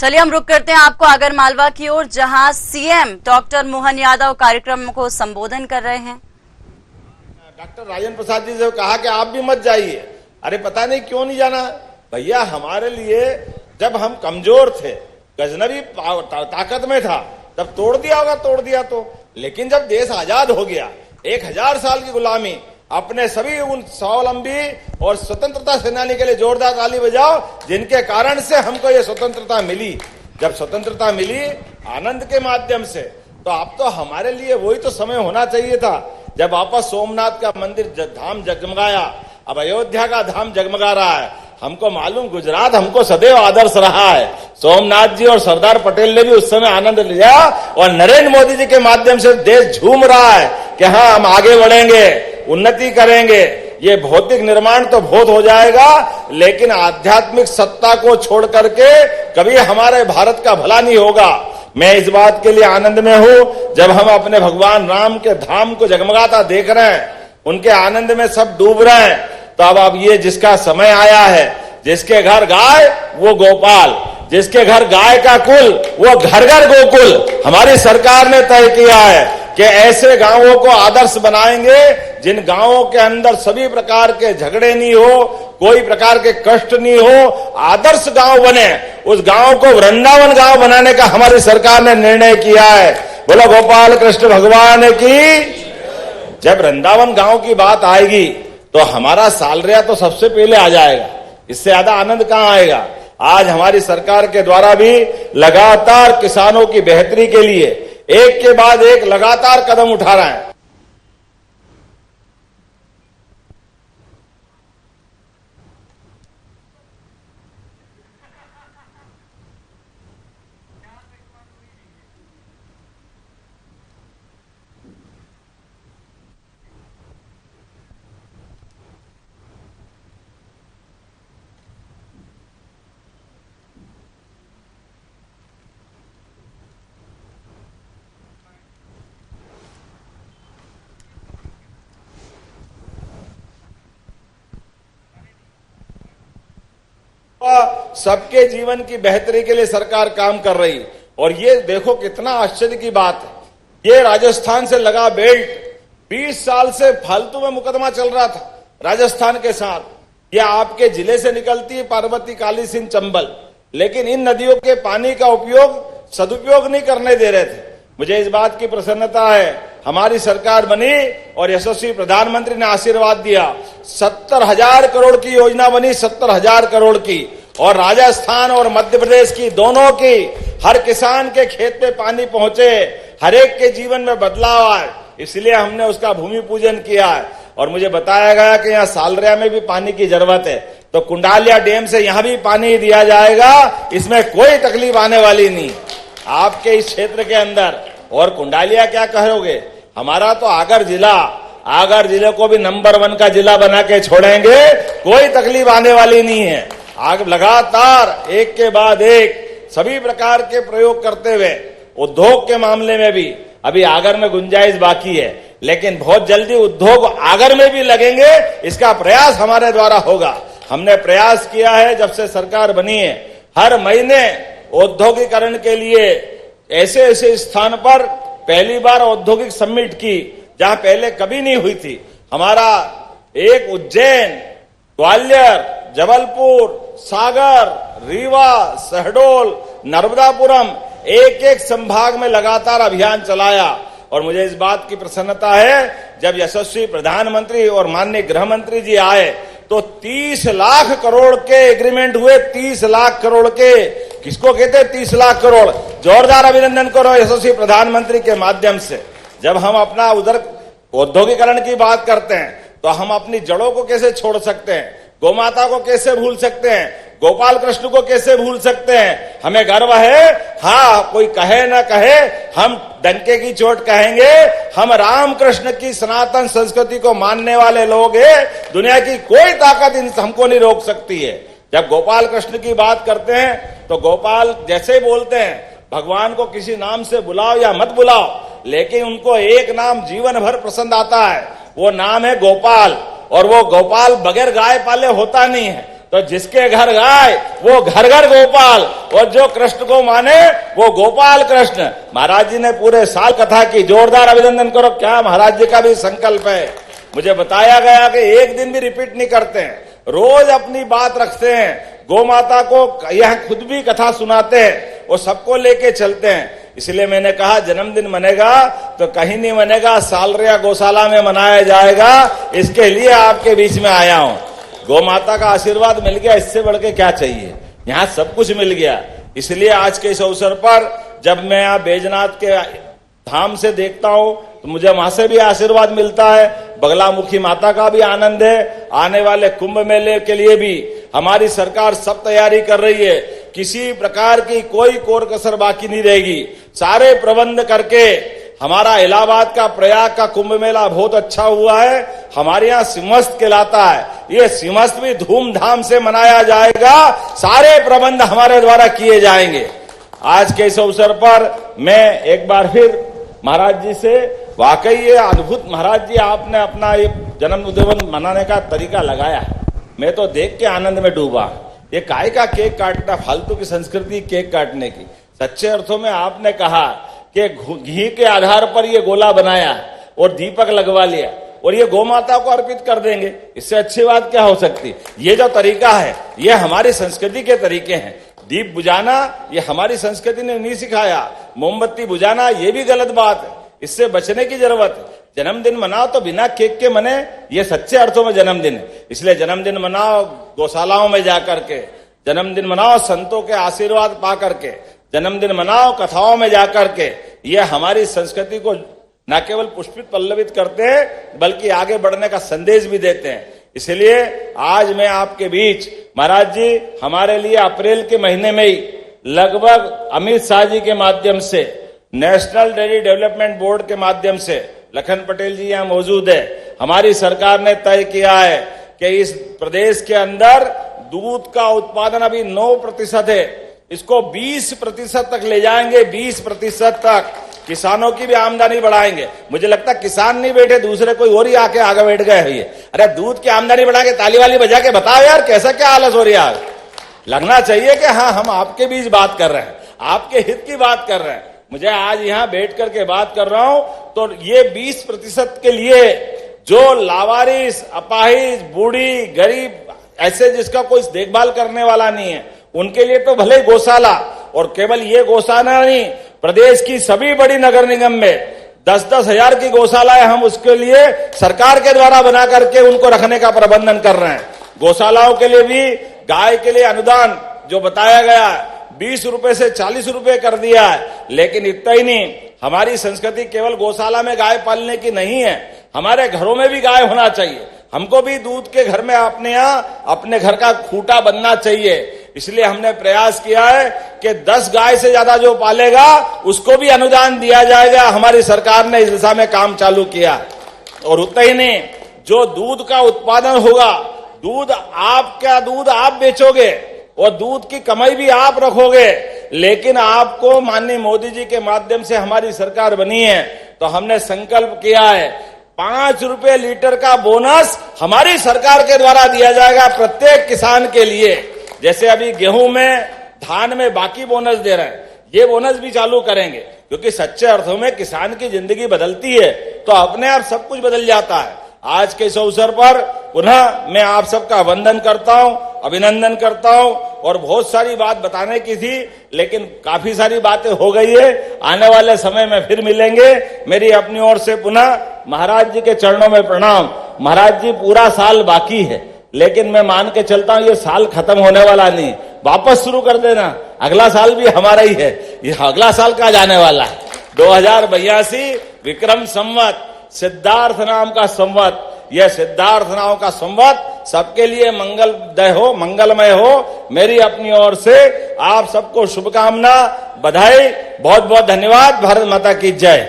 चलिए हम रुक करते हैं आपको आगरमालवा की ओर, जहां सीएम डॉक्टर मोहन यादव कार्यक्रम को संबोधन कर रहे हैं। डॉक्टर राजेंद्र प्रसाद जी से कहा कि आप भी मत जाइए। अरे पता नहीं क्यों नहीं जाना भैया। हमारे लिए जब हम कमजोर थे, गजनवी ताकत में था, तब तोड़ दिया होगा, तोड़ दिया तो। लेकिन जब देश आजाद हो गया, 1000 साल की गुलामी, अपने सभी उन स्वावलंबी और स्वतंत्रता सेनानी के लिए जोरदार ताली बजाओ, जिनके कारण से हमको ये स्वतंत्रता मिली। जब स्वतंत्रता मिली आनंद के माध्यम से, तो अब तो हमारे लिए वही तो समय होना चाहिए था जब वापस सोमनाथ का मंदिर धाम जगमगाया, अब अयोध्या का धाम जगमगा रहा है। हमको मालूम गुजरात हमको सदैव आदर्श रहा है। सोमनाथ जी और सरदार पटेल ने भी उस समय आनंद लिया, और नरेंद्र मोदी जी के माध्यम से देश झूम रहा है कि हाँ हम आगे बढ़ेंगे, उन्नति करेंगे। ये भौतिक निर्माण तो बहुत हो जाएगा, लेकिन आध्यात्मिक सत्ता को छोड़ करके कभी हमारे भारत का भला नहीं होगा। मैं इस बात के लिए आनंद में हूं, जब हम अपने भगवान राम के धाम को जगमगाता देख रहे हैं, उनके आनंद में सब डूब रहे हैं। तो अब ये जिसका समय आया है, जिसके घर गाय वो गोपाल, जिसके घर गाय का कुल वो घर घर गोकुल। हमारी सरकार ने तय किया है कि ऐसे गांवों को आदर्श बनाएंगे जिन गांवों के अंदर सभी प्रकार के झगड़े नहीं हो, कोई प्रकार के कष्ट नहीं हो, आदर्श गांव बने। उस गांव को वृंदावन गांव बनाने का हमारी सरकार ने निर्णय किया है। बोलो गोपाल कृष्ण भगवान की। जब वृंदावन गांव की बात आएगी तो हमारा सालरिया तो सबसे पहले आ जाएगा। इससे ज्यादा आनंद कहां आएगा। आज हमारी सरकार के द्वारा भी लगातार किसानों की बेहतरी के लिए एक के बाद एक लगातार कदम उठा रहे हैं। सबके जीवन की बेहतरी के लिए सरकार काम कर रही। और ये देखो कितना आश्चर्य की बात है, ये राजस्थान से लगा बेल्ट 20 साल से फालतू में मुकदमा चल रहा था राजस्थान के साथ। ये आपके जिले से निकलती है पार्वती, काली सिंध, चंबल, लेकिन इन नदियों के पानी का उपयोग सदुपयोग नहीं करने दे रहे थे। मुझे इस बात की प्रसन्नता है, हमारी सरकार बनी और यशस्वी प्रधानमंत्री ने आशीर्वाद दिया। 70,000 करोड़ की योजना बनी, 70,000 करोड़ की, और राजस्थान और मध्य प्रदेश की दोनों की हर किसान के खेत पे पानी पहुंचे, हर एक के जीवन में बदलाव आए। इसलिए हमने उसका भूमि पूजन किया है। और मुझे बताया गया कि यहाँ सालरिया में भी पानी की जरूरत है, तो कुंडालिया डैम से यहां भी पानी दिया जाएगा। इसमें कोई तकलीफ आने वाली नहीं आपके इस क्षेत्र के अंदर। और कुंडालिया क्या कहोगे, हमारा तो आगर जिले को भी नंबर 1 का जिला बना के छोड़ेंगे, कोई तकलीफ आने वाली नहीं है। आगे लगातार एक के बाद एक सभी प्रकार के प्रयोग करते हुए, उद्योग के मामले में भी अभी आगर में गुंजाइश बाकी है, लेकिन बहुत जल्दी उद्योग आगर में भी लगेंगे। इसका प्रयास हमारे द्वारा होगा। हमने प्रयास किया है जब से सरकार बनी है, हर महीने औद्योगिकरण के लिए ऐसे ऐसे स्थान पर पहली बार औद्योगिक समिट की जहां पहले कभी नहीं हुई थी। हमारा एक उज्जैन, ग्वालियर, जबलपुर, सागर, रीवा, शहडोल, नर्मदापुरम, एक एक संभाग में लगातार अभियान चलाया। और मुझे इस बात की प्रसन्नता है, जब यशस्वी प्रधानमंत्री और माननीय गृह मंत्री जी आए तो 30 लाख करोड़ के एग्रीमेंट हुए। 30 लाख करोड़ के, किसको कहते हैं 30 लाख करोड़। जोरदार अभिनंदन करो यशस्वी प्रधानमंत्री के माध्यम से। जब हम अपना उधर औद्योगिकरण की बात करते हैं तो हम अपनी जड़ों को कैसे छोड़ सकते हैं, गोमाता को कैसे भूल सकते हैं, गोपाल कृष्ण को कैसे भूल सकते हैं। हमें गर्व है, हाँ कोई कहे ना कहे, हम डंके की चोट कहेंगे, हम राम कृष्ण की सनातन संस्कृति को मानने वाले लोग हैं। दुनिया की कोई ताकत हमको नहीं रोक सकती है। जब गोपाल कृष्ण की बात करते हैं तो गोपाल जैसे बोलते हैं, भगवान को किसी नाम से बुलाओ या मत बुलाओ, लेकिन उनको एक नाम जीवन भर पसंद आता है, वो नाम है गोपाल। और वो गोपाल बगैर गाय पाले होता नहीं है। तो जिसके घर गाय वो घर घर गोपाल, और जो कृष्ण को माने वो गोपाल कृष्ण। महाराज जी ने पूरे साल कथा की, जोरदार अभिनंदन करो। क्या महाराज जी का भी संकल्प है। मुझे बताया गया कि एक दिन भी रिपीट नहीं करते हैं, रोज अपनी बात रखते हैं। गौ माता को यह खुद भी कथा सुनाते हैं और सबको लेके चलते हैं। इसलिए मैंने कहा जन्मदिन मनेगा तो कहीं नहीं मनेगा, सालरिया गौशाला में मनाया जाएगा। इसके लिए आपके बीच में आया हूं। गौ माता का आशीर्वाद मिल गया, इससे बढ़ के क्या चाहिए। यहाँ सब कुछ मिल गया। इसलिए आज के इस अवसर पर जब मैं यहाँ बैजनाथ के धाम से देखता हूं तो मुझे वहां से भी आशीर्वाद मिलता है। बगलामुखी माता का भी आनंद है। आने वाले कुंभ मेले के लिए भी हमारी सरकार सब तैयारी कर रही है। किसी प्रकार की कोई कोर कसर बाकी नहीं रहेगी। सारे प्रबंध करके हमारा इलाहाबाद का प्रयाग का कुंभ मेला बहुत अच्छा हुआ है। हमारे यहाँ सिंहस्थ कहलाता है। ये सिंहस्थ भी धूमधाम से मनाया जाएगा। सारे प्रबंध हमारे द्वारा किए जाएंगे। आज के इस अवसर पर मैं एक बार फिर महाराज जी से, वाकई ये अद्भुत महाराज जी आपने अपना ये जन्मदिन मनाने का तरीका लगाया है। मैं तो देख के आनंद में डूबा। ये काय का केक काटना, फालतू की संस्कृति केक काटने की। सच्चे अर्थों में आपने कहा कि घी के आधार पर ये गोला बनाया और दीपक लगवा लिया और ये गौ माता को अर्पित कर देंगे। इससे अच्छी बात क्या हो सकती। ये जो तरीका है ये हमारी संस्कृति के तरीके हैं। दीप बुझाना ये हमारी संस्कृति ने नहीं सिखाया। मोमबत्ती बुझाना ये भी गलत बात है। इससे बचने की जरूरत है। जन्मदिन मनाओ तो बिना केक के मने, ये सच्चे अर्थों में जन्मदिन है। इसलिए जन्मदिन मनाओ गौशालाओं में जाकर के, जन्मदिन मनाओ संतों के आशीर्वाद पा करके, जन्मदिन मनाओ कथाओं में जाकर के। ये हमारी संस्कृति को न केवल पुष्पित पल्लवित करते हैं बल्कि आगे बढ़ने का संदेश भी देते हैं। इसलिए आज मैं आपके बीच, महाराज जी हमारे लिए अप्रैल के महीने में ही लगभग अमित शाह जी के माध्यम से, नेशनल डेयरी डेवलपमेंट बोर्ड के माध्यम से, लखन पटेल जी यहाँ मौजूद है, हमारी सरकार ने तय किया है कि इस प्रदेश के अंदर दूध का उत्पादन अभी 9% है, इसको 20% तक ले जाएंगे। 20% तक किसानों की भी आमदनी बढ़ाएंगे। मुझे लगता है किसान नहीं बैठे, दूसरे कोई और ही आके आगे बैठ गए हैं। अरे दूध की आमदनी बढ़ा के ताली वाली बजा के बताओ यार, कैसा क्या आलस हो रही है। लगना चाहिए कि हाँ हम आपके बीच बात कर रहे हैं, आपके हित की बात कर रहे हैं। मुझे आज यहाँ बैठ करके बात कर रहा हूं तो ये 20% के लिए जो लावारिस, अपाहिज, बूढ़ी, गरीब, ऐसे जिसका कोई देखभाल करने वाला नहीं है, उनके लिए तो भले गौशाला, और केवल ये गौशाला नहीं, प्रदेश की सभी बड़ी नगर निगम में 10-10 हजार की गौशालाएं हम उसके लिए सरकार के द्वारा बना करके उनको रखने का प्रबंधन कर रहे हैं। गौशालाओं के लिए भी गाय के लिए अनुदान जो बताया गया 20 रुपए से 40 रुपए कर दिया है। लेकिन इतना ही नहीं, हमारी संस्कृति केवल गौशाला में गाय पालने की नहीं है, हमारे घरों में भी गाय होना चाहिए। हमको भी दूध के घर में अपने यहाँ अपने घर का खूंटा बनना चाहिए। इसलिए हमने प्रयास किया है कि 10 गाय से ज्यादा जो पालेगा उसको भी अनुदान दिया जाएगा। हमारी सरकार ने इस दिशा में काम चालू किया। और उतना ही नहीं, जो दूध का उत्पादन होगा, आपका दूध आप बेचोगे और दूध की कमाई भी आप रखोगे। लेकिन आपको माननीय मोदी जी के माध्यम से हमारी सरकार बनी है तो हमने संकल्प किया है 5 रुपए लीटर का बोनस हमारी सरकार के द्वारा दिया जाएगा प्रत्येक किसान के लिए। जैसे अभी गेहूं में, धान में बाकी बोनस दे रहे हैं, ये बोनस भी चालू करेंगे। क्योंकि सच्चे अर्थों में किसान की जिंदगी बदलती है तो अपने आप सब कुछ बदल जाता है। आज के इस अवसर पर पुनः मैं आप सबका वंदन करता हूं, अभिनंदन करता हूं। और बहुत सारी बात बताने की थी लेकिन काफी सारी बातें हो गई है। आने वाले समय में फिर मिलेंगे। मेरी अपनी ओर से पुनः महाराज जी के चरणों में प्रणाम। महाराज जी पूरा साल बाकी है लेकिन मैं मान के चलता हूं ये साल खत्म होने वाला नहीं, वापस शुरू कर देना। अगला साल भी हमारा ही है। ये अगला साल कहाँ जाने वाला है? 2082 विक्रम संवत, सिद्धार्थ नाम का संवत। यह सिद्धार्थ नाम का संवत सबके लिए मंगलमय हो। मेरी अपनी ओर से आप सबको शुभकामना, बधाई, बहुत बहुत धन्यवाद। भारत माता की जय।